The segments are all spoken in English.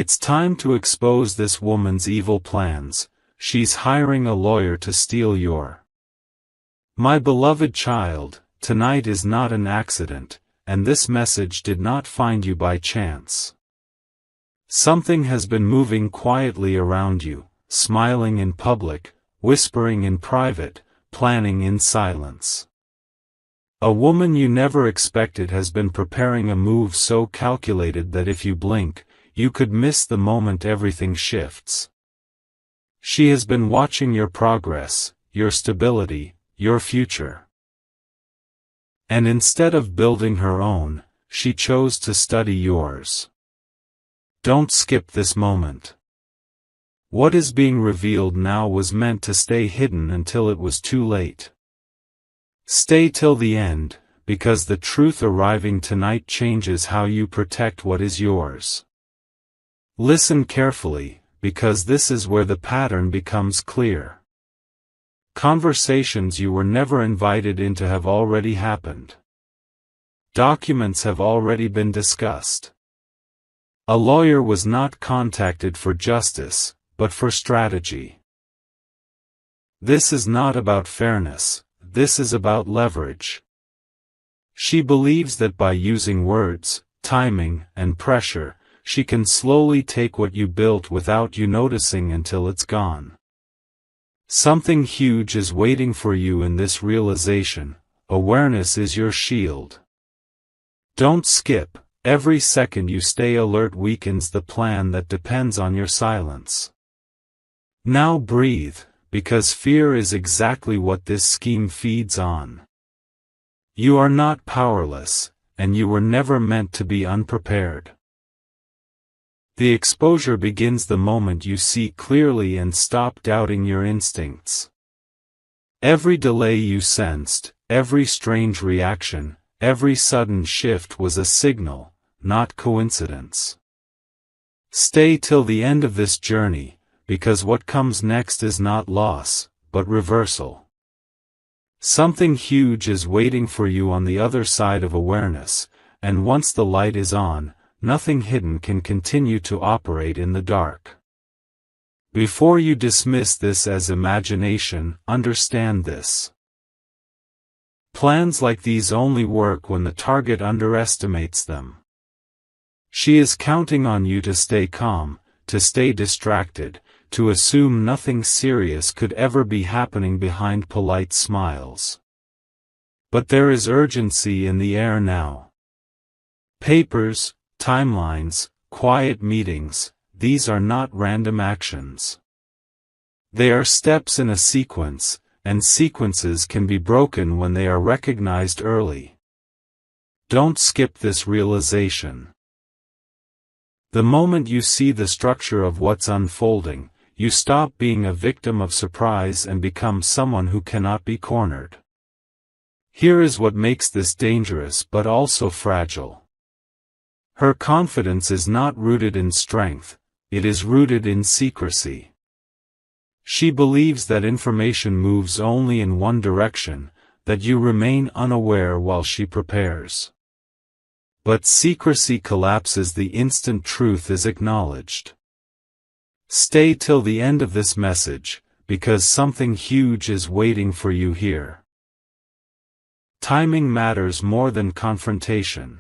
It's time to expose this woman's evil plans. She's hiring a lawyer to steal your... My beloved child, tonight is not an accident, and this message did not find you by chance. Something has been moving quietly around you, smiling in public, whispering in private, planning in silence. A woman you never expected has been preparing a move so calculated that if you blink, you could miss the moment everything shifts. She has been watching your progress, your stability, your future. And instead of building her own, she chose to study yours. Don't skip this moment. What is being revealed now was meant to stay hidden until it was too late. Stay till the end, because the truth arriving tonight changes how you protect what is yours. Listen carefully, because this is where the pattern becomes clear. Conversations you were never invited into have already happened. Documents have already been discussed. A lawyer was not contacted for justice, but for strategy. This is not about fairness, this is about leverage. She believes that by using words, timing, and pressure, she can slowly take what you built without you noticing until it's gone. Something huge is waiting for you in this realization. Awareness is your shield. Don't skip. Every second you stay alert weakens the plan that depends on your silence. Now breathe, because fear is exactly what this scheme feeds on. You are not powerless, and you were never meant to be unprepared. The exposure begins the moment you see clearly and stop doubting your instincts. Every delay you sensed, every strange reaction, every sudden shift was a signal, not coincidence. Stay till the end of this journey, because what comes next is not loss, but reversal. Something huge is waiting for you on the other side of awareness, and once the light is on, nothing hidden can continue to operate in the dark. Before you dismiss this as imagination, understand this. Plans like these only work when the target underestimates them. She is counting on you to stay calm, to stay distracted, to assume nothing serious could ever be happening behind polite smiles. But there is urgency in the air now. Papers, timelines, quiet meetings, these are not random actions. They are steps in a sequence, and sequences can be broken when they are recognized early. Don't skip this realization. The moment you see the structure of what's unfolding, you stop being a victim of surprise and become someone who cannot be cornered. Here is what makes this dangerous but also fragile. Her confidence is not rooted in strength, it is rooted in secrecy. She believes that information moves only in one direction, that you remain unaware while she prepares. But secrecy collapses the instant truth is acknowledged. Stay till the end of this message, because something huge is waiting for you here. Timing matters more than confrontation.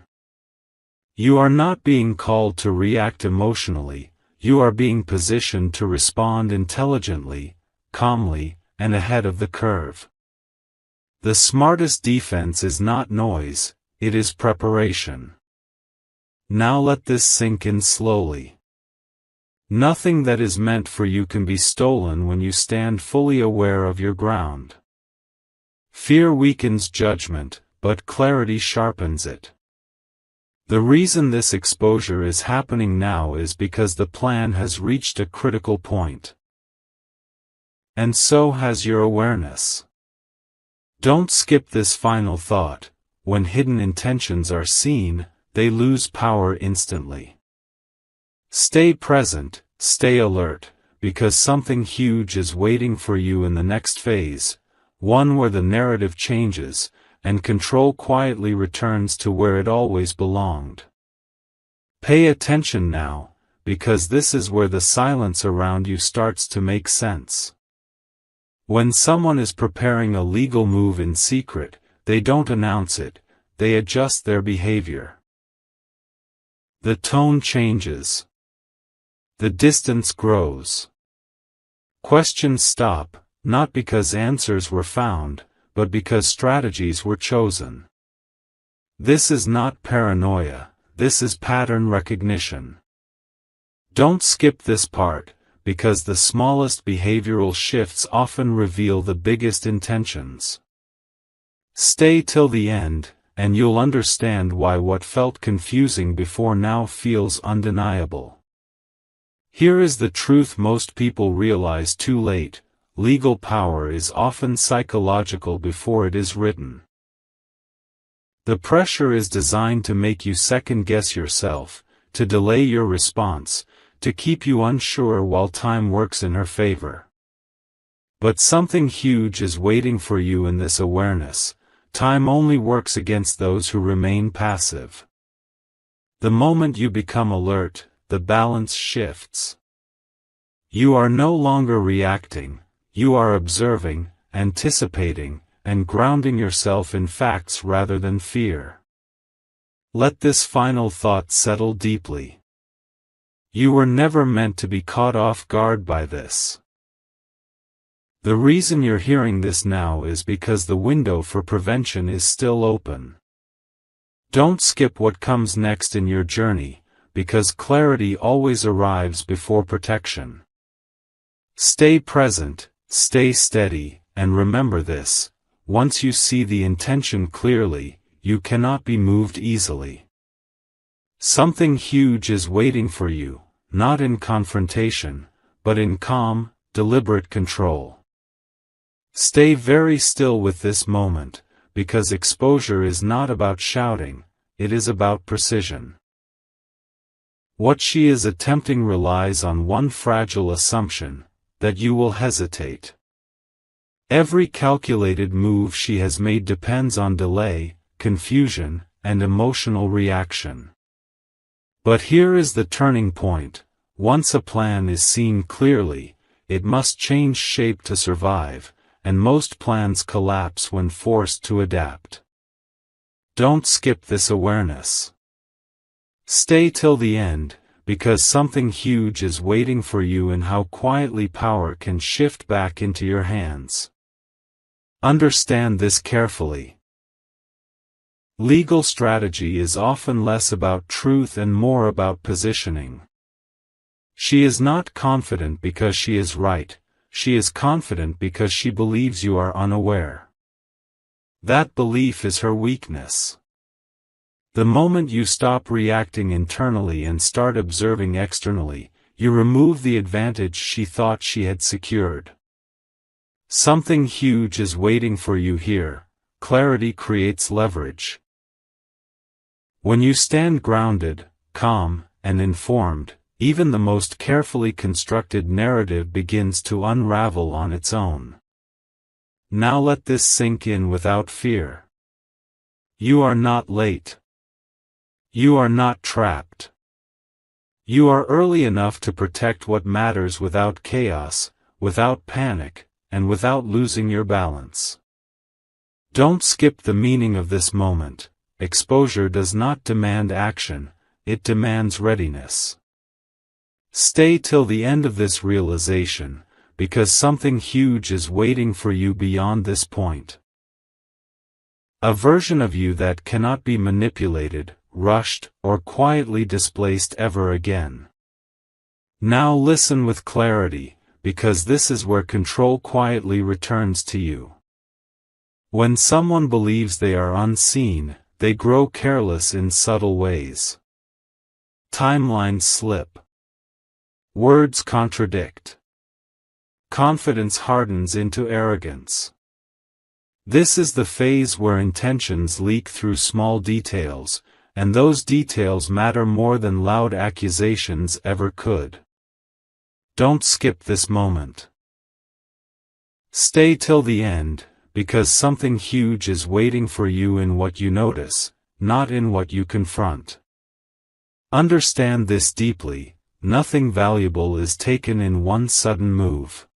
You are not being called to react emotionally, you are being positioned to respond intelligently, calmly, and ahead of the curve. The smartest defense is not noise, it is preparation. Now let this sink in slowly. Nothing that is meant for you can be stolen when you stand fully aware of your ground. Fear weakens judgment, but clarity sharpens it. The reason this exposure is happening now is because the plan has reached a critical point. And so has your awareness. Don't skip this final thought. When hidden intentions are seen, they lose power instantly. Stay present, stay alert, because something huge is waiting for you in the next phase, one where the narrative changes, and control quietly returns to where it always belonged. Pay attention now, because this is where the silence around you starts to make sense. When someone is preparing a legal move in secret, they don't announce it, they adjust their behavior. The tone changes. The distance grows. Questions stop, not because answers were found, but because strategies were chosen. This is not paranoia, this is pattern recognition. Don't skip this part, because the smallest behavioral shifts often reveal the biggest intentions. Stay till the end, and you'll understand why what felt confusing before now feels undeniable. Here is the truth most people realize too late: legal power is often psychological before it is written. The pressure is designed to make you second-guess yourself, to delay your response, to keep you unsure while time works in her favor. But something huge is waiting for you in this awareness. Time only works against those who remain passive. The moment you become alert, the balance shifts. You are no longer reacting, you are observing, anticipating, and grounding yourself in facts rather than fear. Let this final thought settle deeply. You were never meant to be caught off guard by this. The reason you're hearing this now is because the window for prevention is still open. Don't skip what comes next in your journey, because clarity always arrives before protection. Stay present, stay steady, and remember this: once you see the intention clearly, you cannot be moved easily. Something huge is waiting for you, not in confrontation, but in calm, deliberate control. Stay very still with this moment, because exposure is not about shouting, it is about precision. What she is attempting relies on one fragile assumption: that you will hesitate. Every calculated move she has made depends on delay, confusion, and emotional reaction. But here is the turning point: once a plan is seen clearly, it must change shape to survive, and most plans collapse when forced to adapt. Don't skip this awareness. Stay till the end, because something huge is waiting for you in how quietly power can shift back into your hands. Understand this carefully. Legal strategy is often less about truth and more about positioning. She is not confident because she is right, she is confident because she believes you are unaware. That belief is her weakness. The moment you stop reacting internally and start observing externally, you remove the advantage she thought she had secured. Something huge is waiting for you here. Clarity creates leverage. When you stand grounded, calm, and informed, even the most carefully constructed narrative begins to unravel on its own. Now let this sink in without fear. You are not late. You are not trapped. You are early enough to protect what matters without chaos, without panic, and without losing your balance. Don't skip the meaning of this moment. Exposure does not demand action, it demands readiness. Stay till the end of this realization, because something huge is waiting for you beyond this point. A version of you that cannot be manipulated, rushed, or quietly displaced ever again. Now listen with clarity, because this is where control quietly returns to you. When someone believes they are unseen, they grow careless in subtle ways. Timelines slip. Words contradict. Confidence hardens into arrogance. This is the phase where intentions leak through small details, and those details matter more than loud accusations ever could. Don't skip this moment. Stay till the end, because something huge is waiting for you in what you notice, not in what you confront. Understand this deeply: nothing valuable is taken in one sudden move.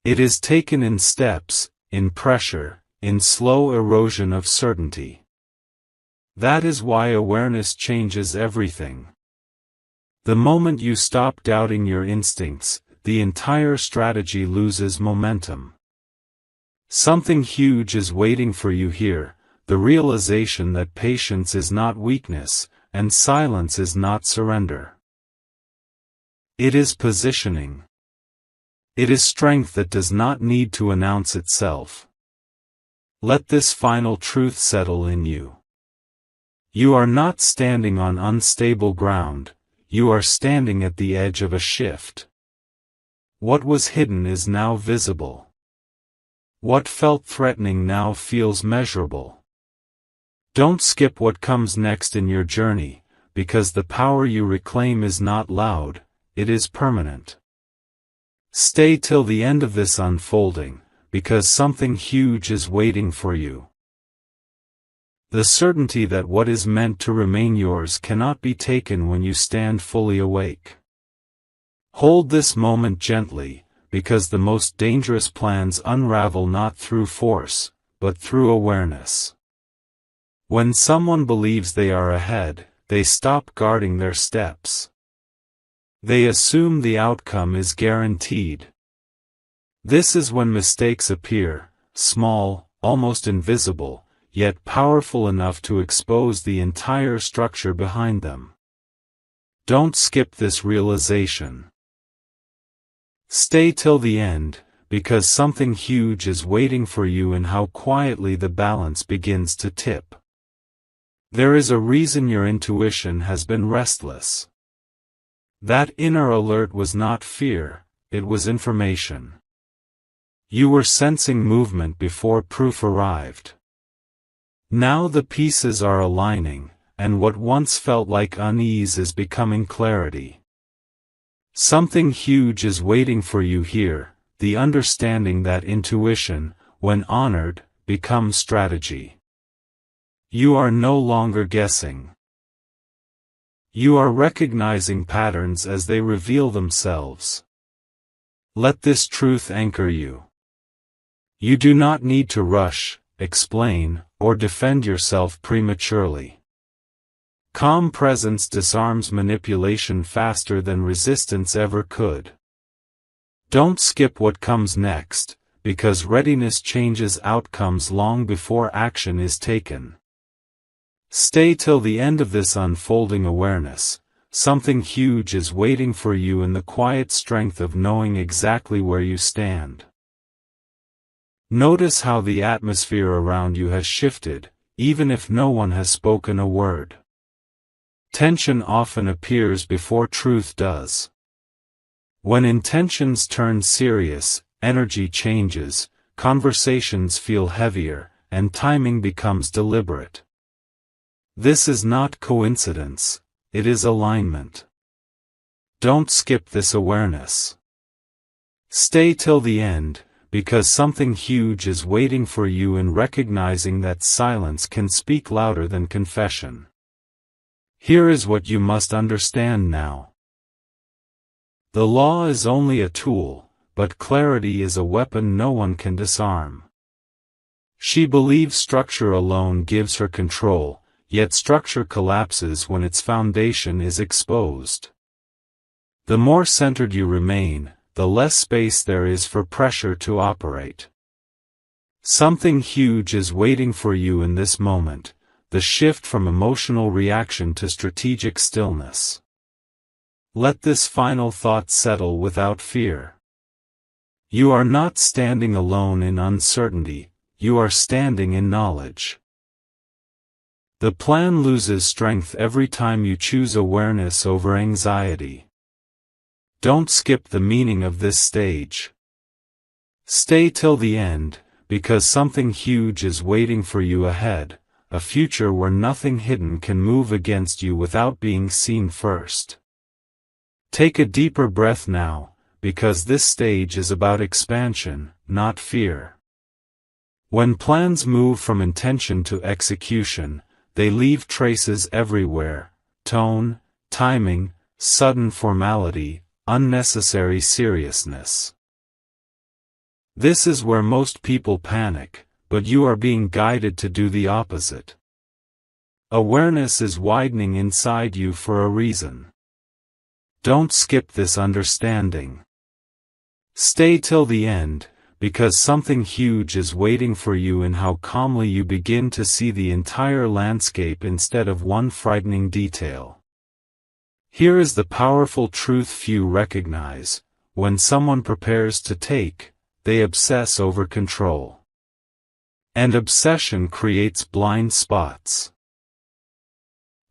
It is taken in steps, in pressure, in slow erosion of certainty. That is why awareness changes everything. The moment you stop doubting your instincts, the entire strategy loses momentum. Something huge is waiting for you here, the realization that patience is not weakness, and silence is not surrender. It is positioning. It is strength that does not need to announce itself. Let this final truth settle in you. You are not standing on unstable ground, you are standing at the edge of a shift. What was hidden is now visible. What felt threatening now feels measurable. Don't skip what comes next in your journey, because the power you reclaim is not loud, it is permanent. Stay till the end of this unfolding, because something huge is waiting for you. The certainty that what is meant to remain yours cannot be taken when you stand fully awake. Hold this moment gently, because the most dangerous plans unravel not through force, but through awareness. When someone believes they are ahead, they stop guarding their steps. They assume the outcome is guaranteed. This is when mistakes appear, small, almost invisible, yet powerful enough to expose the entire structure behind them. Don't skip this realization. Stay till the end, because something huge is waiting for you in how quietly the balance begins to tip. There is a reason your intuition has been restless. That inner alert was not fear, it was information. You were sensing movement before proof arrived. Now the pieces are aligning, and what once felt like unease is becoming clarity. Something huge is waiting for you here, the understanding that intuition, when honored, becomes strategy. You are no longer guessing. You are recognizing patterns as they reveal themselves. Let this truth anchor you. You do not need to rush, explain, or defend yourself prematurely. Calm presence disarms manipulation faster than resistance ever could. Don't skip what comes next, because readiness changes outcomes long before action is taken. Stay till the end of this unfolding awareness. Something huge is waiting for you in the quiet strength of knowing exactly where you stand. Notice how the atmosphere around you has shifted, even if no one has spoken a word. Tension often appears before truth does. When intentions turn serious, energy changes, conversations feel heavier, and timing becomes deliberate. This is not coincidence, it is alignment. Don't skip this awareness. Stay till the end, because something huge is waiting for you in recognizing that silence can speak louder than confession. Here is what you must understand now. The law is only a tool, but clarity is a weapon no one can disarm. She believes structure alone gives her control, yet structure collapses when its foundation is exposed. The more centered you remain, the less space there is for pressure to operate. Something huge is waiting for you in this moment, the shift from emotional reaction to strategic stillness. Let this final thought settle without fear. You are not standing alone in uncertainty, you are standing in knowledge. The plan loses strength every time you choose awareness over anxiety. Don't skip the meaning of this stage. Stay till the end, because something huge is waiting for you ahead, a future where nothing hidden can move against you without being seen first. Take a deeper breath now, because this stage is about expansion, not fear. When plans move from intention to execution, they leave traces everywhere: tone, timing, sudden formality, unnecessary seriousness. This is where most people panic, but you are being guided to do the opposite. Awareness is widening inside you for a reason. Don't skip this understanding. Stay till the end, because something huge is waiting for you in how calmly you begin to see the entire landscape instead of one frightening detail. Here is the powerful truth few recognize: when someone prepares to take, they obsess over control. And obsession creates blind spots.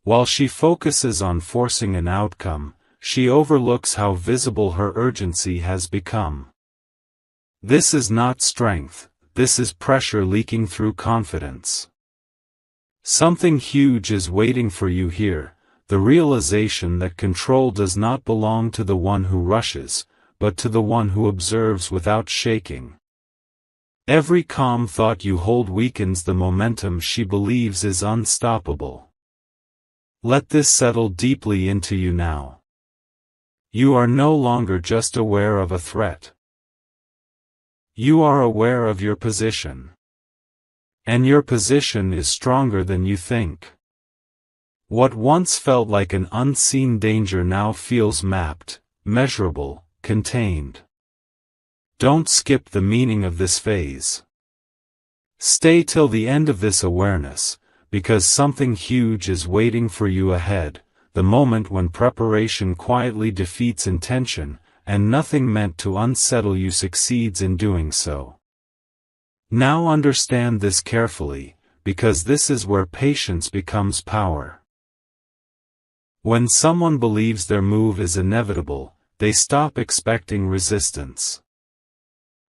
While she focuses on forcing an outcome, she overlooks how visible her urgency has become. This is not strength, this is pressure leaking through confidence. Something huge is waiting for you here, the realization that control does not belong to the one who rushes, but to the one who observes without shaking. Every calm thought you hold weakens the momentum she believes is unstoppable. Let this settle deeply into you now. You are no longer just aware of a threat. You are aware of your position. And your position is stronger than you think. What once felt like an unseen danger now feels mapped, measurable, contained. Don't skip the meaning of this phase. Stay till the end of this awareness, because something huge is waiting for you ahead, the moment when preparation quietly defeats intention, and nothing meant to unsettle you succeeds in doing so. Now understand this carefully, because this is where patience becomes power. When someone believes their move is inevitable, they stop expecting resistance.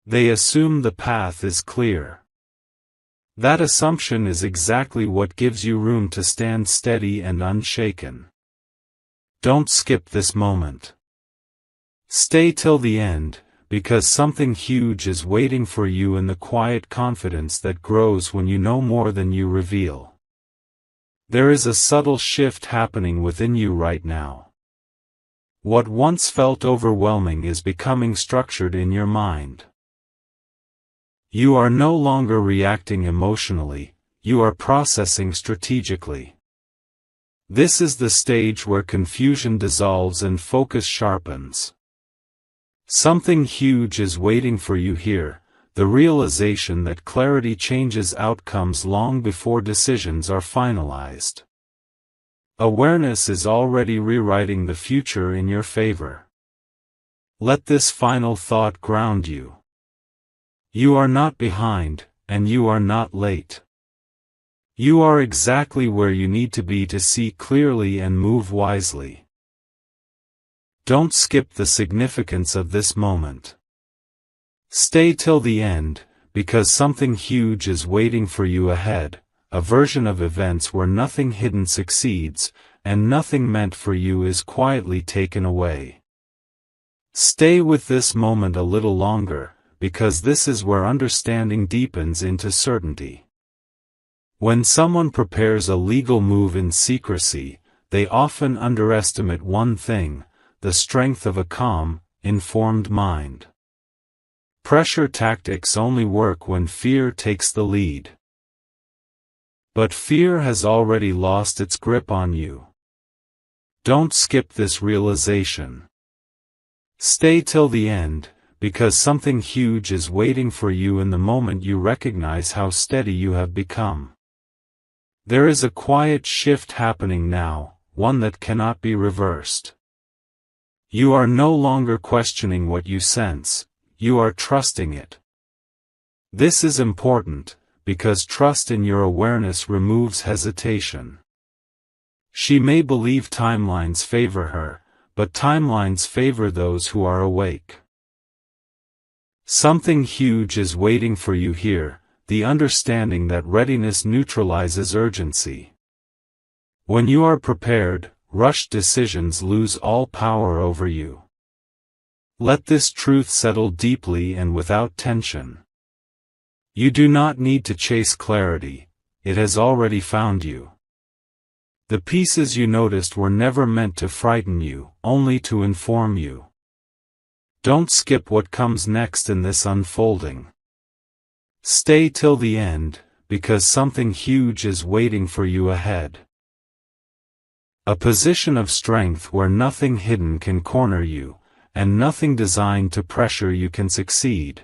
They assume the path is clear. That assumption is exactly what gives you room to stand steady and unshaken. Don't skip this moment. Stay till the end, because something huge is waiting for you in the quiet confidence that grows when you know more than you reveal. There is a subtle shift happening within you right now. What once felt overwhelming is becoming structured in your mind. You are no longer reacting emotionally, you are processing strategically. This is the stage where confusion dissolves and focus sharpens. Something huge is waiting for you here, the realization that clarity changes outcomes long before decisions are finalized. Awareness is already rewriting the future in your favor. Let this final thought ground you. You are not behind, and you are not late. You are exactly where you need to be to see clearly and move wisely. Don't skip the significance of this moment. Stay till the end, because something huge is waiting for you ahead, a version of events where nothing hidden succeeds, and nothing meant for you is quietly taken away. Stay with this moment a little longer, because this is where understanding deepens into certainty. When someone prepares a legal move in secrecy, they often underestimate one thing: the strength of a calm, informed mind. Pressure tactics only work when fear takes the lead. But fear has already lost its grip on you. Don't skip this realization. Stay till the end, because something huge is waiting for you in the moment you recognize how steady you have become. There is a quiet shift happening now, one that cannot be reversed. You are no longer questioning what you sense, you are trusting it. This is important, because trust in your awareness removes hesitation. She may believe timelines favor her, but timelines favor those who are awake. Something huge is waiting for you here, the understanding that readiness neutralizes urgency. When you are prepared, rushed decisions lose all power over you. Let this truth settle deeply and without tension. You do not need to chase clarity, it has already found you. The pieces you noticed were never meant to frighten you, only to inform you. Don't skip what comes next in this unfolding. Stay till the end, because something huge is waiting for you ahead. A position of strength where nothing hidden can corner you, and nothing designed to pressure you can succeed.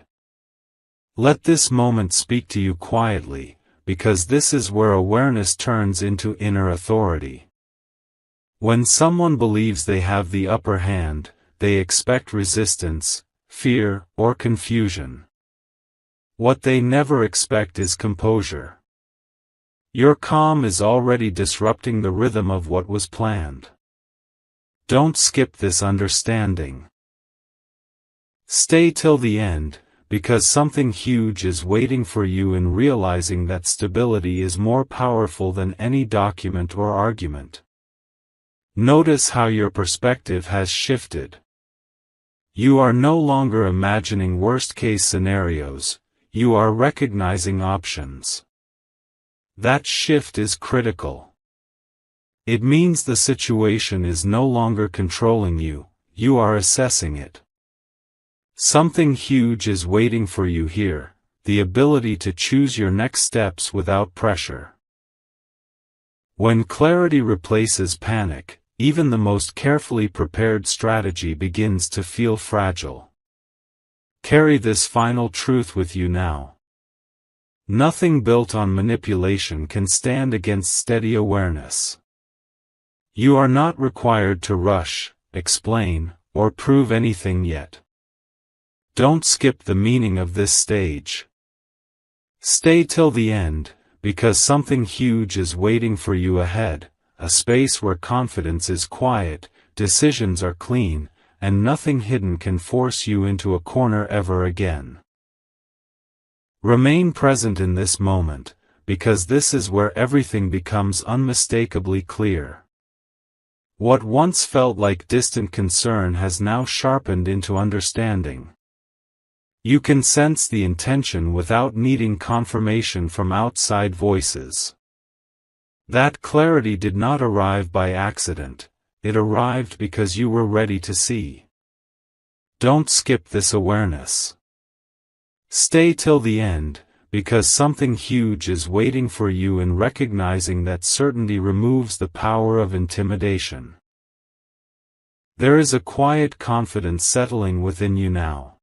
Let this moment speak to you quietly, because this is where awareness turns into inner authority. When someone believes they have the upper hand, they expect resistance, fear, or confusion. What they never expect is composure. Your calm is already disrupting the rhythm of what was planned. Don't skip this understanding. Stay till the end, because something huge is waiting for you in realizing that stability is more powerful than any document or argument. Notice how your perspective has shifted. You are no longer imagining worst-case scenarios, you are recognizing options. That shift is critical. It means the situation is no longer controlling you, you are assessing it. Something huge is waiting for you here, the ability to choose your next steps without pressure. When clarity replaces panic, even the most carefully prepared strategy begins to feel fragile. Carry this final truth with you now. Nothing built on manipulation can stand against steady awareness. You are not required to rush, explain, or prove anything yet. Don't skip the meaning of this stage. Stay till the end, because something huge is waiting for you ahead, a space where confidence is quiet, decisions are clean, and nothing hidden can force you into a corner ever again. Remain present in this moment, because this is where everything becomes unmistakably clear. What once felt like distant concern has now sharpened into understanding. You can sense the intention without needing confirmation from outside voices. That clarity did not arrive by accident, it arrived because you were ready to see. Don't skip this awareness. Stay till the end, because something huge is waiting for you in recognizing that certainty removes the power of intimidation. There is a quiet confidence settling within you now.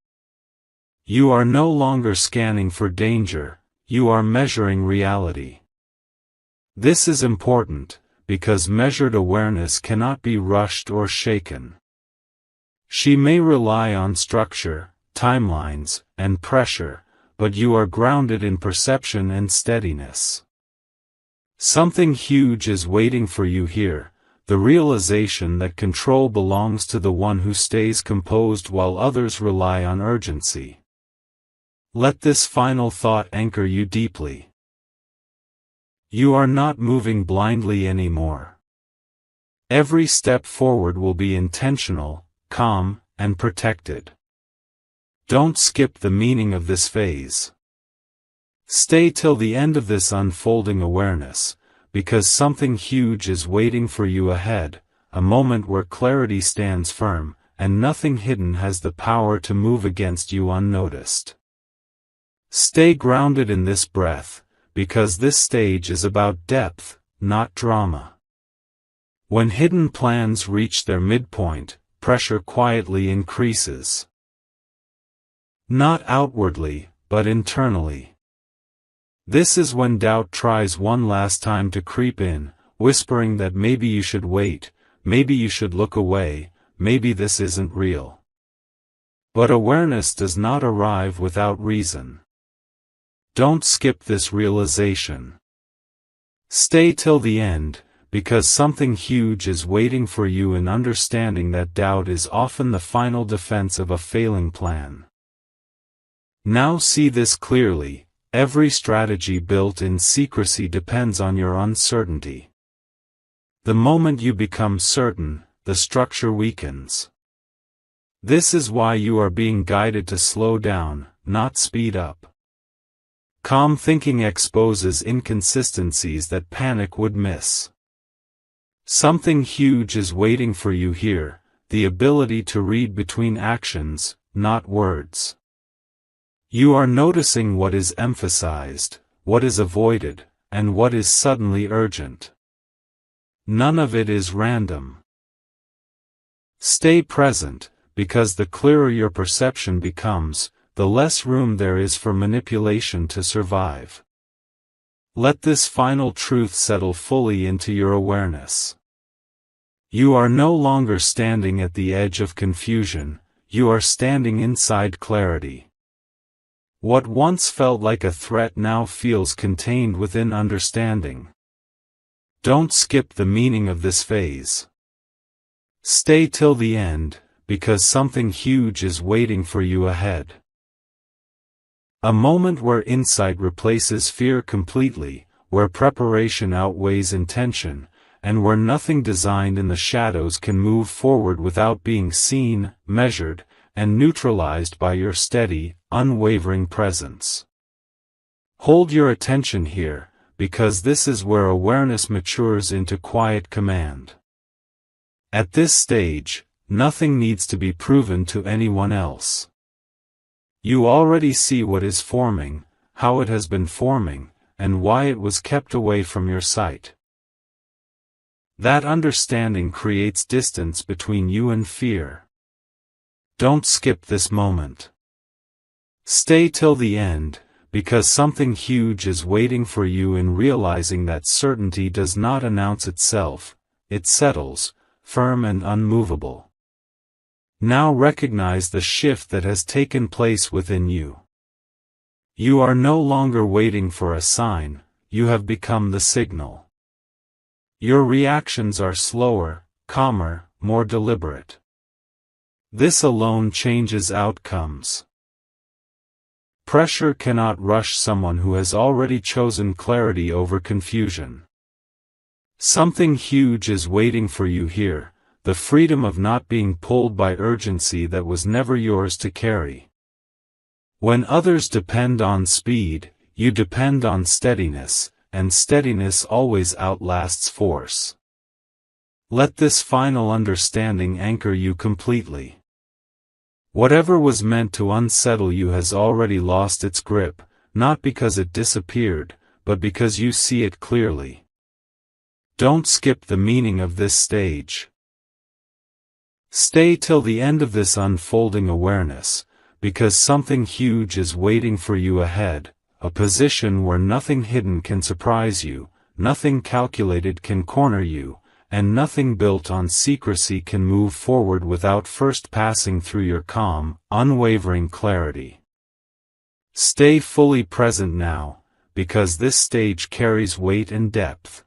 You are no longer scanning for danger, you are measuring reality. This is important, because measured awareness cannot be rushed or shaken. She may rely on structure, timelines, and pressure, but you are grounded in perception and steadiness. Something huge is waiting for you here, the realization that control belongs to the one who stays composed while others rely on urgency. Let this final thought anchor you deeply. You are not moving blindly anymore. Every step forward will be intentional, calm, and protected. Don't skip the meaning of this phase. Stay till the end of this unfolding awareness, because something huge is waiting for you ahead, a moment where clarity stands firm, and nothing hidden has the power to move against you unnoticed. Stay grounded in this breath, because this stage is about depth, not drama. When hidden plans reach their midpoint, pressure quietly increases. Not outwardly, but internally. This is when doubt tries one last time to creep in, whispering that maybe you should wait, maybe you should look away, maybe this isn't real. But awareness does not arrive without reason. Don't skip this realization. Stay till the end, because something huge is waiting for you in understanding that doubt is often the final defense of a failing plan. Now see this clearly, every strategy built in secrecy depends on your uncertainty. The moment you become certain, the structure weakens. This is why you are being guided to slow down, not speed up. Calm thinking exposes inconsistencies that panic would miss. Something huge is waiting for you here, the ability to read between actions, not words. You are noticing what is emphasized, what is avoided, and what is suddenly urgent. None of it is random. Stay present, because the clearer your perception becomes, the less room there is for manipulation to survive. Let this final truth settle fully into your awareness. You are no longer standing at the edge of confusion, you are standing inside clarity. What once felt like a threat now feels contained within understanding. Don't skip the meaning of this phase. Stay till the end, because something huge is waiting for you ahead. A moment where insight replaces fear completely, where preparation outweighs intention, and where nothing designed in the shadows can move forward without being seen, measured, and neutralized by your steady, unwavering presence. Hold your attention here, because this is where awareness matures into quiet command. At this stage, nothing needs to be proven to anyone else. You already see what is forming, how it has been forming, and why it was kept away from your sight. That understanding creates distance between you and fear. Don't skip this moment. Stay till the end, because something huge is waiting for you in realizing that certainty does not announce itself, it settles, firm and unmovable. Now recognize the shift that has taken place within you. You are no longer waiting for a sign, you have become the signal. Your reactions are slower, calmer, more deliberate. This alone changes outcomes. Pressure cannot rush someone who has already chosen clarity over confusion. Something huge is waiting for you here, the freedom of not being pulled by urgency that was never yours to carry. When others depend on speed, you depend on steadiness, and steadiness always outlasts force. Let this final understanding anchor you completely. Whatever was meant to unsettle you has already lost its grip, not because it disappeared, but because you see it clearly. Don't skip the meaning of this stage. Stay till the end of this unfolding awareness, because something huge is waiting for you ahead, a position where nothing hidden can surprise you, nothing calculated can corner you, and nothing built on secrecy can move forward without first passing through your calm, unwavering clarity. Stay fully present now, because this stage carries weight and depth.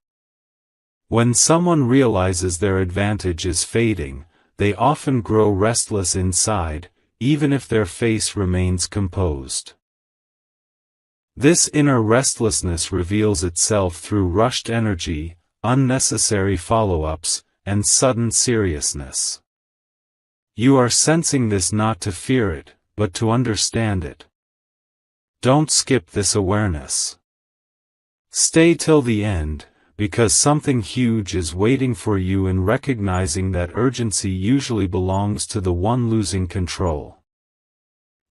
When someone realizes their advantage is fading, they often grow restless inside, even if their face remains composed. This inner restlessness reveals itself through rushed energy, unnecessary follow-ups, and sudden seriousness. You are sensing this not to fear it, but to understand it. Don't skip this awareness. Stay till the end, because something huge is waiting for you in recognizing that urgency usually belongs to the one losing control.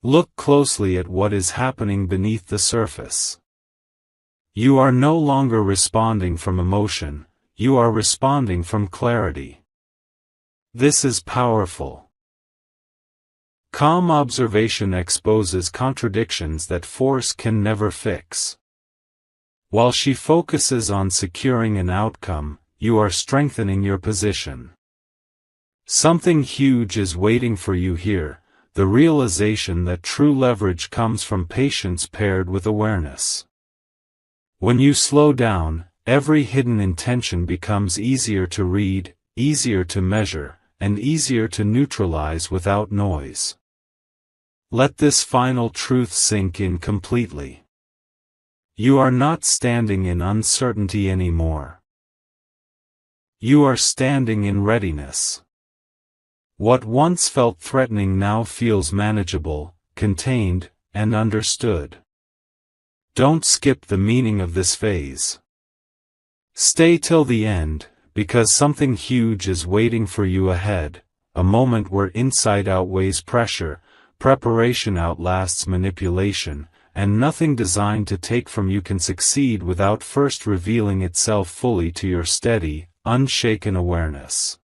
Look closely at what is happening beneath the surface. You are no longer responding from emotion, you are responding from clarity. This is powerful. Calm observation exposes contradictions that force can never fix. While she focuses on securing an outcome, you are strengthening your position. Something huge is waiting for you here, the realization that true leverage comes from patience paired with awareness. When you slow down, every hidden intention becomes easier to read, easier to measure, and easier to neutralize without noise. Let this final truth sink in completely. You are not standing in uncertainty anymore. You are standing in readiness. What once felt threatening now feels manageable, contained, and understood. Don't skip the meaning of this phase. Stay till the end, because something huge is waiting for you ahead, a moment where insight outweighs pressure, preparation outlasts manipulation, and nothing designed to take from you can succeed without first revealing itself fully to your steady, unshaken awareness.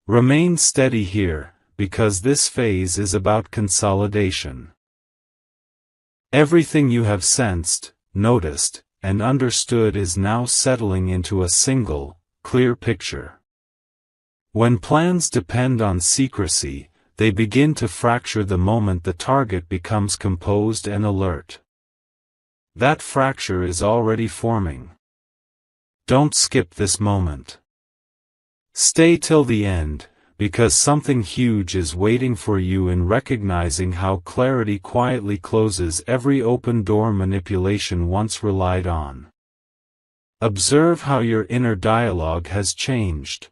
Remain steady here, because this phase is about consolidation. Everything you have sensed, noticed, and understood is now settling into a single, clear picture. When plans depend on secrecy, they begin to fracture the moment the target becomes composed and alert. That fracture is already forming. Don't skip this moment. Stay till the end, because something huge is waiting for you in recognizing how clarity quietly closes every open door manipulation once relied on. Observe how your inner dialogue has changed.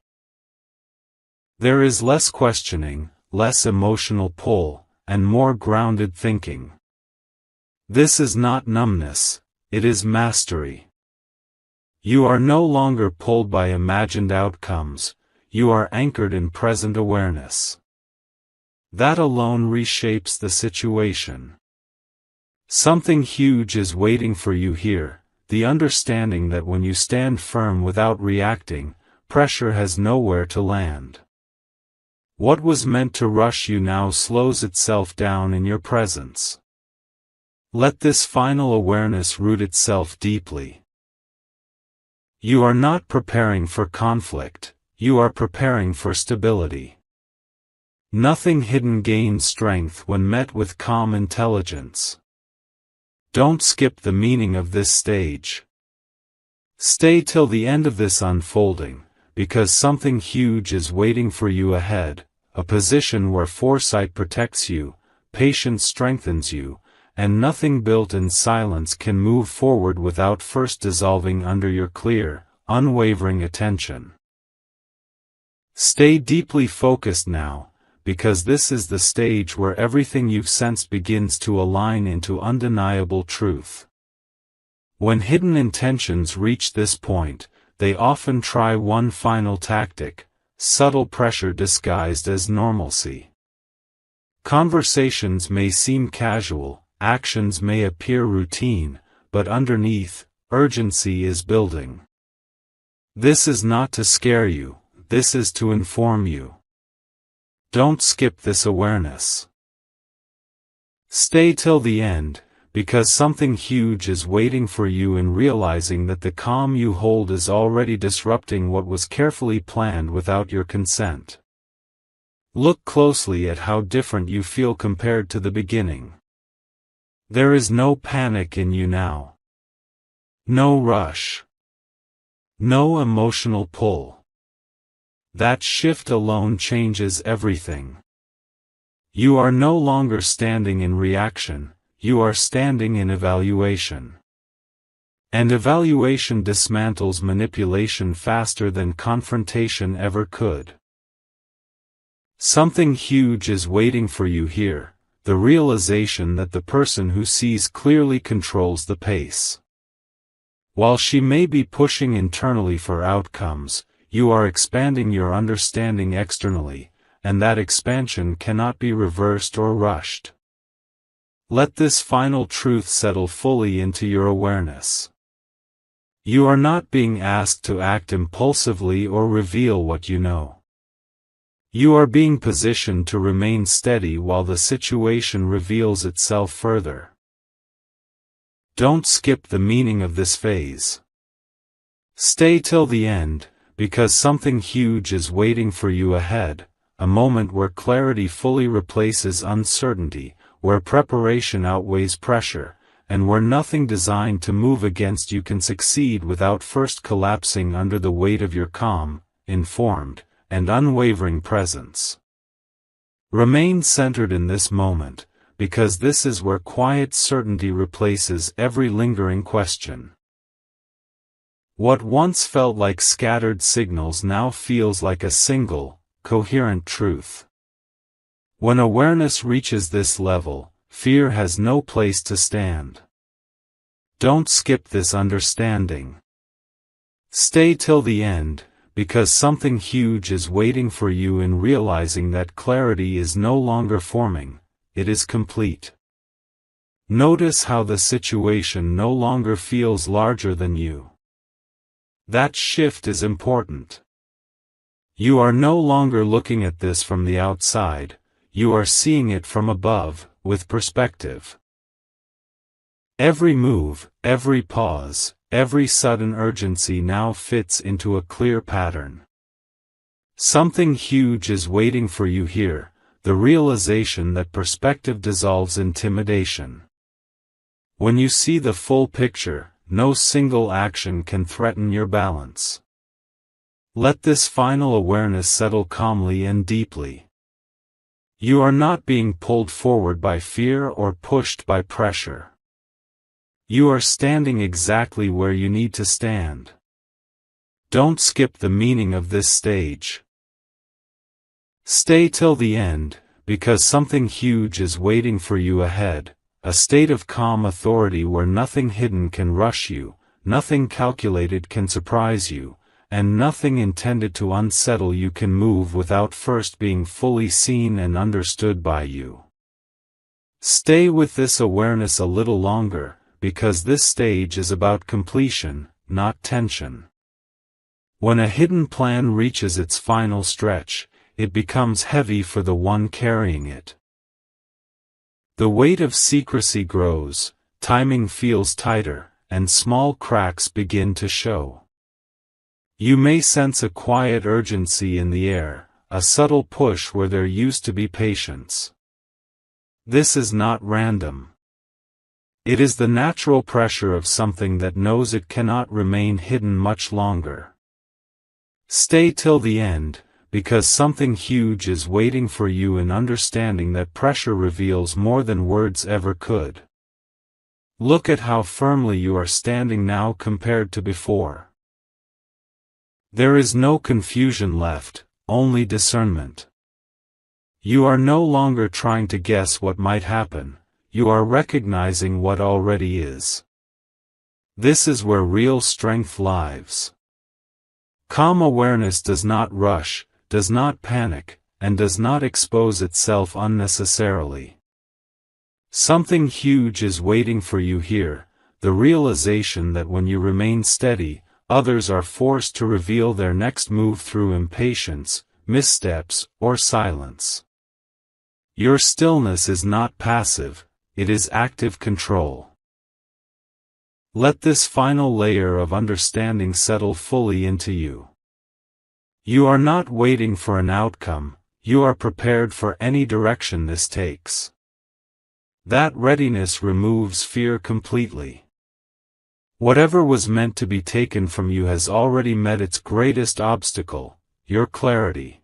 There is less questioning, less emotional pull, and more grounded thinking. This is not numbness, it is mastery. You are no longer pulled by imagined outcomes, you are anchored in present awareness. That alone reshapes the situation. Something huge is waiting for you here, the understanding that when you stand firm without reacting, pressure has nowhere to land. What was meant to rush you now slows itself down in your presence. Let this final awareness root itself deeply. You are not preparing for conflict, you are preparing for stability. Nothing hidden gains strength when met with calm intelligence. Don't skip the meaning of this stage. Stay till the end of this unfolding, because something huge is waiting for you ahead, a position where foresight protects you, patience strengthens you, and nothing built in silence can move forward without first dissolving under your clear, unwavering attention. Stay deeply focused now, because this is the stage where everything you've sensed begins to align into undeniable truth. When hidden intentions reach this point, they often try one final tactic: subtle pressure disguised as normalcy. Conversations may seem casual, actions may appear routine, but underneath, urgency is building. This is not to scare you, this is to inform you. Don't skip this awareness. Stay till the end, because something huge is waiting for you in realizing that the calm you hold is already disrupting what was carefully planned without your consent. Look closely at how different you feel compared to the beginning. There is no panic in you now. No rush. No emotional pull. That shift alone changes everything. You are no longer standing in reaction, you are standing in evaluation. And evaluation dismantles manipulation faster than confrontation ever could. Something huge is waiting for you here, the realization that the person who sees clearly controls the pace. While she may be pushing internally for outcomes, you are expanding your understanding externally, and that expansion cannot be reversed or rushed. Let this final truth settle fully into your awareness. You are not being asked to act impulsively or reveal what you know. You are being positioned to remain steady while the situation reveals itself further. Don't skip the meaning of this phase. Stay till the end, because something huge is waiting for you ahead, a moment where clarity fully replaces uncertainty, where preparation outweighs pressure, and where nothing designed to move against you can succeed without first collapsing under the weight of your calm, informed, and unwavering presence. Remain centered in this moment, because this is where quiet certainty replaces every lingering question. What once felt like scattered signals now feels like a single, coherent truth. When awareness reaches this level, fear has no place to stand. Don't skip this understanding. Stay till the end, because something huge is waiting for you in realizing that clarity is no longer forming, it is complete. Notice how the situation no longer feels larger than you. That shift is important. You are no longer looking at this from the outside, you are seeing it from above, with perspective. Every move, every pause, every sudden urgency now fits into a clear pattern. Something huge is waiting for you here, the realization that perspective dissolves intimidation. When you see the full picture, no single action can threaten your balance. Let this final awareness settle calmly and deeply. You are not being pulled forward by fear or pushed by pressure. You are standing exactly where you need to stand. Don't skip the meaning of this stage. Stay till the end, because something huge is waiting for you ahead, a state of calm authority where nothing hidden can rush you, nothing calculated can surprise you, and nothing intended to unsettle you can move without first being fully seen and understood by you. Stay with this awareness a little longer, because this stage is about completion, not tension. When a hidden plan reaches its final stretch, it becomes heavy for the one carrying it. The weight of secrecy grows, timing feels tighter, and small cracks begin to show. You may sense a quiet urgency in the air, a subtle push where there used to be patience. This is not random. It is the natural pressure of something that knows it cannot remain hidden much longer. Stay till the end, because something huge is waiting for you in understanding that pressure reveals more than words ever could. Look at how firmly you are standing now compared to before. There is no confusion left, only discernment. You are no longer trying to guess what might happen. You are recognizing what already is. This is where real strength lies. Calm awareness does not rush, does not panic, and does not expose itself unnecessarily. Something huge is waiting for you here, the realization that when you remain steady, others are forced to reveal their next move through impatience, missteps, or silence. Your stillness is not passive. It is active control. Let this final layer of understanding settle fully into you. You are not waiting for an outcome, you are prepared for any direction this takes. That readiness removes fear completely. Whatever was meant to be taken from you has already met its greatest obstacle, your clarity.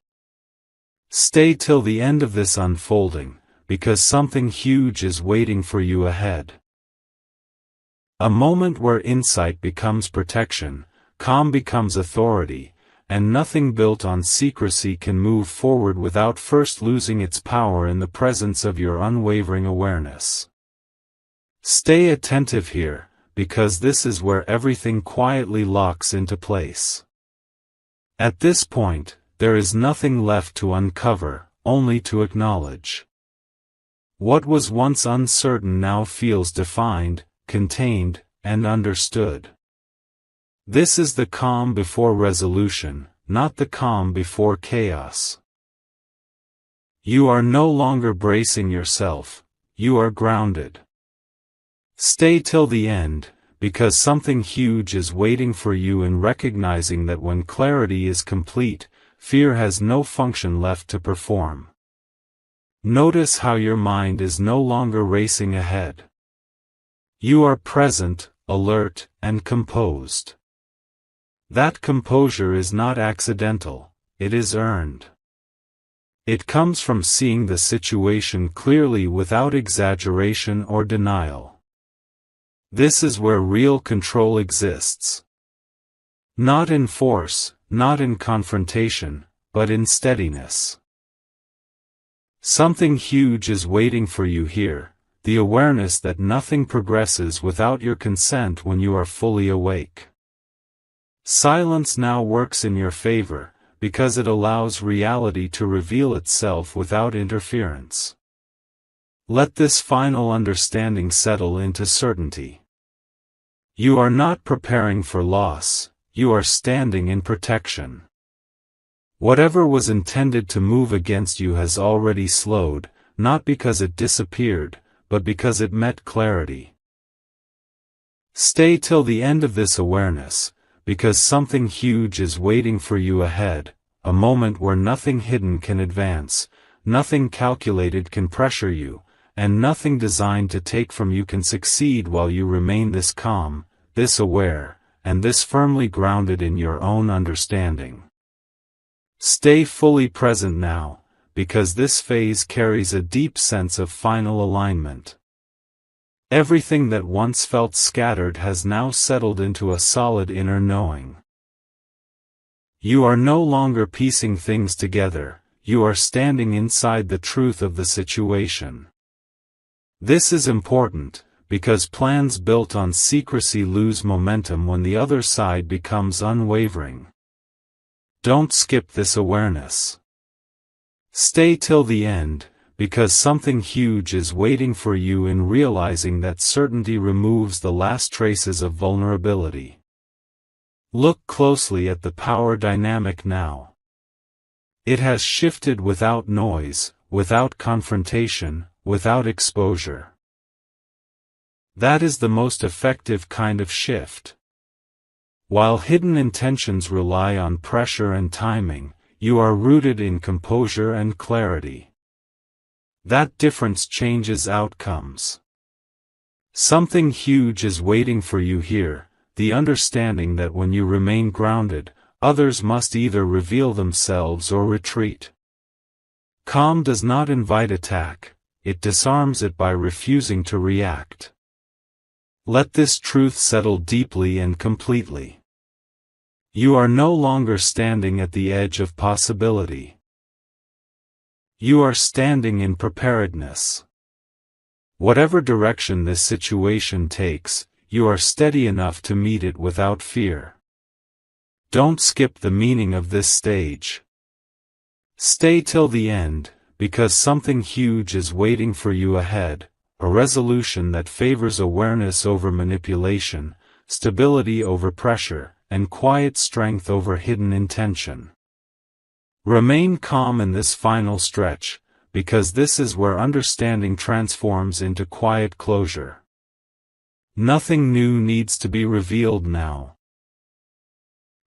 Stay till the end of this unfolding, because something huge is waiting for you ahead. A moment where insight becomes protection, calm becomes authority, and nothing built on secrecy can move forward without first losing its power in the presence of your unwavering awareness. Stay attentive here, because this is where everything quietly locks into place. At this point, there is nothing left to uncover, only to acknowledge. What was once uncertain now feels defined, contained, and understood. This is the calm before resolution, not the calm before chaos. You are no longer bracing yourself, you are grounded. Stay till the end, because something huge is waiting for you in recognizing that when clarity is complete, fear has no function left to perform. Notice how your mind is no longer racing ahead. You are present, alert, and composed. That composure is not accidental, it is earned. It comes from seeing the situation clearly without exaggeration or denial. This is where real control exists. Not in force, not in confrontation, but in steadiness. Something huge is waiting for you here, the awareness that nothing progresses without your consent when you are fully awake. Silence now works in your favor, because it allows reality to reveal itself without interference. Let this final understanding settle into certainty. You are not preparing for loss, you are standing in protection. Whatever was intended to move against you has already slowed, not because it disappeared, but because it met clarity. Stay till the end of this awareness, because something huge is waiting for you ahead, a moment where nothing hidden can advance, nothing calculated can pressure you, and nothing designed to take from you can succeed while you remain this calm, this aware, and this firmly grounded in your own understanding. Stay fully present now, because this phase carries a deep sense of final alignment. Everything that once felt scattered has now settled into a solid inner knowing. You are no longer piecing things together, you are standing inside the truth of the situation. This is important, because plans built on secrecy lose momentum when the other side becomes unwavering. Don't skip this awareness. Stay till the end, because something huge is waiting for you in realizing that certainty removes the last traces of vulnerability. Look closely at the power dynamic now. It has shifted without noise, without confrontation, without exposure. That is the most effective kind of shift. While hidden intentions rely on pressure and timing, you are rooted in composure and clarity. That difference changes outcomes. Something huge is waiting for you here, the understanding that when you remain grounded, others must either reveal themselves or retreat. Calm does not invite attack, it disarms it by refusing to react. Let this truth settle deeply and completely. You are no longer standing at the edge of possibility. You are standing in preparedness. Whatever direction this situation takes, you are steady enough to meet it without fear. Don't skip the meaning of this stage. Stay till the end, because something huge is waiting for you ahead, a resolution that favors awareness over manipulation, stability over pressure, and quiet strength over hidden intention. Remain calm in this final stretch, because this is where understanding transforms into quiet closure. Nothing new needs to be revealed now.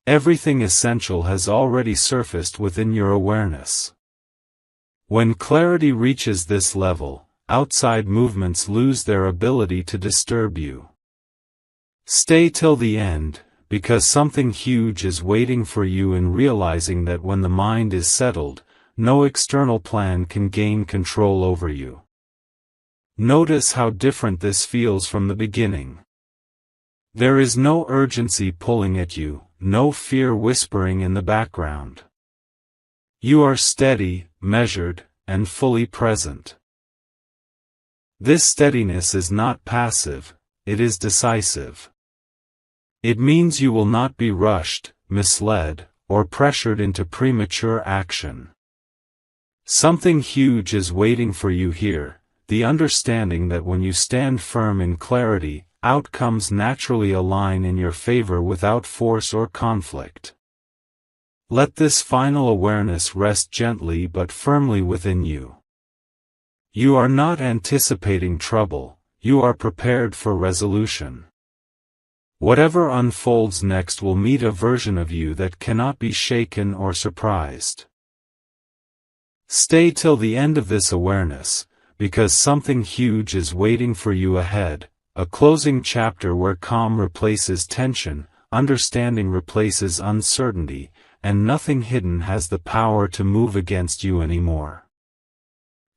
Everything essential has already surfaced within your awareness. When clarity reaches this level, outside movements lose their ability to disturb you. Stay till the end, because something huge is waiting for you in realizing that when the mind is settled, no external plan can gain control over you. Notice how different this feels from the beginning. There is no urgency pulling at you, no fear whispering in the background. You are steady, measured, and fully present. This steadiness is not passive, it is decisive. It means you will not be rushed, misled, or pressured into premature action. Something huge is waiting for you here, the understanding that when you stand firm in clarity, outcomes naturally align in your favor without force or conflict. Let this final awareness rest gently but firmly within you. You are not anticipating trouble, you are prepared for resolution. Whatever unfolds next will meet a version of you that cannot be shaken or surprised. Stay till the end of this awareness, because something huge is waiting for you ahead, a closing chapter where calm replaces tension, understanding replaces uncertainty, and nothing hidden has the power to move against you anymore.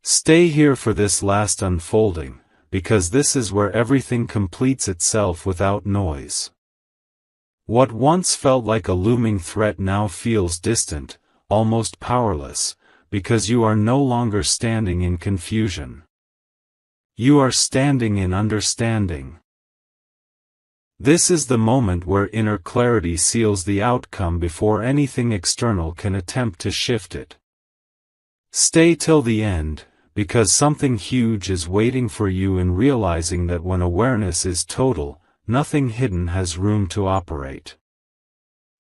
Stay here for this last unfolding, because this is where everything completes itself without noise. What once felt like a looming threat now feels distant, almost powerless, because you are no longer standing in confusion. You are standing in understanding. This is the moment where inner clarity seals the outcome before anything external can attempt to shift it. Stay till the end, because something huge is waiting for you in realizing that when awareness is total, nothing hidden has room to operate.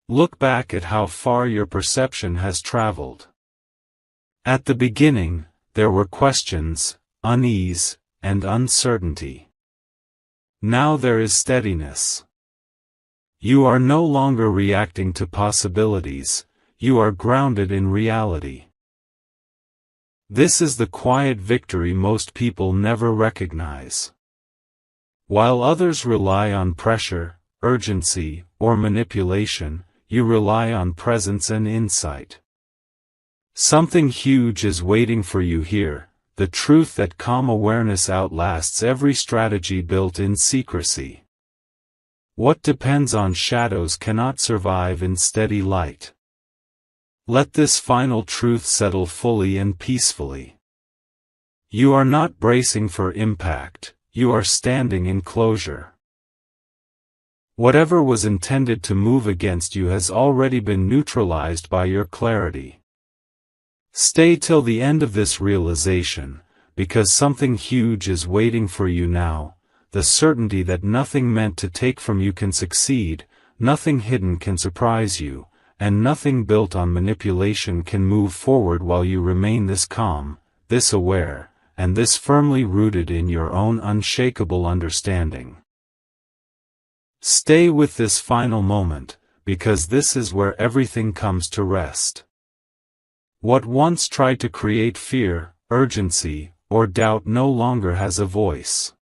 Look back at how far your perception has traveled. At the beginning, there were questions, unease, and uncertainty. Now there is steadiness. You are no longer reacting to possibilities, you are grounded in reality. This is the quiet victory most people never recognize. While others rely on pressure, urgency, or manipulation, you rely on presence and insight. Something huge is waiting for you here. The truth that calm awareness outlasts every strategy built in secrecy. What depends on shadows cannot survive in steady light. Let this final truth settle fully and peacefully. You are not bracing for impact, you are standing in closure. Whatever was intended to move against you has already been neutralized by your clarity. Stay till the end of this realization, because something huge is waiting for you now, the certainty that nothing meant to take from you can succeed, nothing hidden can surprise you, and nothing built on manipulation can move forward while you remain this calm, this aware, and this firmly rooted in your own unshakable understanding. Stay with this final moment, because this is where everything comes to rest. What once tried to create fear, urgency, or doubt no longer has a voice.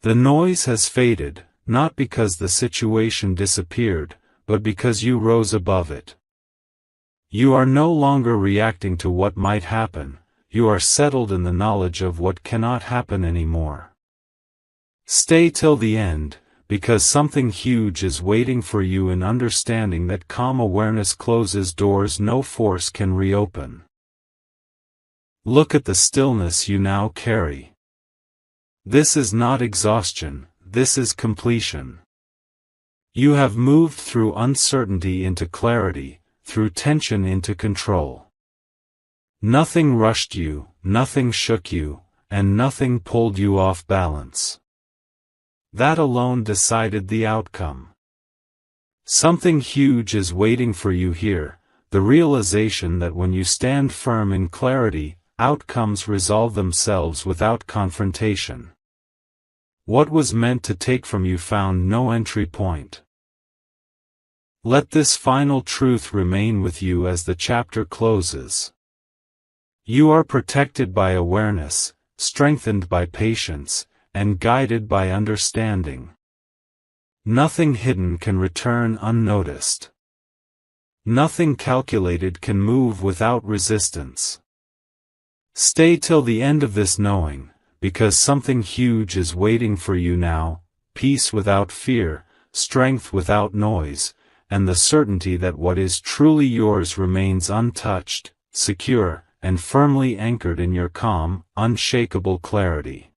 The noise has faded, not because the situation disappeared, but because you rose above it. You are no longer reacting to what might happen, you are settled in the knowledge of what cannot happen anymore. Stay till the end, because something huge is waiting for you in understanding that calm awareness closes doors no force can reopen. Look at the stillness you now carry. This is not exhaustion, this is completion. You have moved through uncertainty into clarity, through tension into control. Nothing rushed you, nothing shook you, and nothing pulled you off balance. That alone decided the outcome. Something huge is waiting for you here, the realization that when you stand firm in clarity, outcomes resolve themselves without confrontation. What was meant to take from you found no entry point. Let this final truth remain with you as the chapter closes. You are protected by awareness, strengthened by patience, and guided by understanding. Nothing hidden can return unnoticed. Nothing calculated can move without resistance. Stay till the end of this knowing, because something huge is waiting for you now, peace without fear, strength without noise, and the certainty that what is truly yours remains untouched, secure, and firmly anchored in your calm, unshakable clarity.